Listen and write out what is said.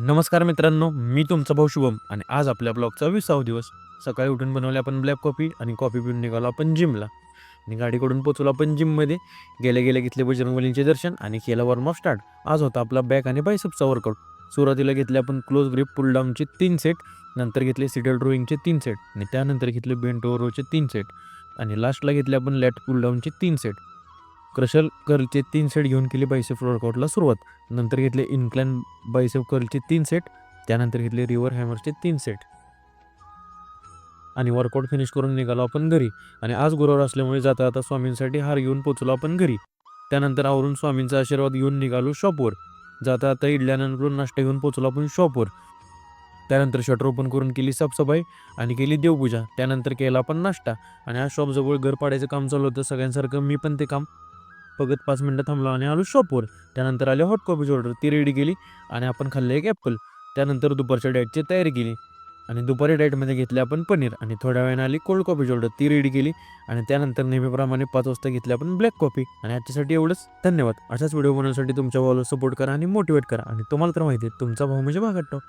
नमस्कार मित्रांनो, मी तुमचा भाऊ शुभम आणि आज आपल्या ब्लॉगचा 20वा दिवस. सकाळी उठून बनवले आपण ब्लॅक कॉफी आणि कॉफी पिऊन निघालो आपण जिमला आणि गाडीकडून पोचलो आपण जिममध्ये. गेल्या गेल्या घेतले बजरंगबलींचे दर्शन आणि केला वॉर्मअप स्टार्ट. आज होता आपला बॅक आणि बायसेप्सचा वर्कआउट. सुरुवातीला घेतले आपण क्लोज ग्रिप पुल डाऊनचे 3 सेट, नंतर घेतले सिडल रोईंगचे 3 सेट आणि त्यानंतर घेतले बेंट ओव्हर रोचे 3 सेट आणि लास्टला घेतले आपण लॅट पुल डाऊनचे 3 सेट. क्रशल कर्लचे 3 सेट घेऊन केली बायसेप वर्कआउटला सुरुवात. नंतर घेतले इन्क्लाइन बायसेप कर्लचे 3 सेट, त्यानंतर घेतले रिव्हर हॅमरचे 3 सेट आणि वर्कआउट फिनिश करून निघालो आपण घरी. आणि आज गुरुवार असल्यामुळे जाता जाता स्वामींसाठी हार घेऊन पोचलो आपण घरी. त्यानंतर आवरून स्वामींचा आशीर्वाद घेऊन निघालो शॉपवर. जाता आता इडल्यानंतर नाश्ता घेऊन पोचलो आपण शॉपवर. त्यानंतर शटर ओपन करून केली साफसफाई आणि केली देवपूजा. त्यानंतर केला आपण नाश्ता आणि आज शॉपजवळ घर पाडायचं काम चालू होतं सगळ्यांसारखं. मी पण ते काम बघत 5 मिनटं थांबलो आणि आलो शॉपवर. त्यानंतर आले हॉट कॉफीची ऑर्डर, ती रेडी केली आणि आपण खाल्लं एक ॲपल. त्यानंतर दुपारच्या डाएटची तयारी केली आणि दुपारी डाएटमध्ये घेतले आपण पनीर आणि थोड्या वेळाने आली कोल्ड कॉफीची ऑर्डर, ती रेडी केली आणि त्यानंतर नेहमीप्रमाणे 5 वाजता घेतली आपण ब्लॅक कॉफी. आणि आजच्यासाठी एवढंच. धन्यवाद. अशाच व्हिडिओ बनवण्यासाठी तुमच्या भावाला सपोर्ट करा आणि मोटिवेट करा. आणि तुम्हाला तर माहिती आहे, तुमचा भाऊ म्हणजे भागात टॉप.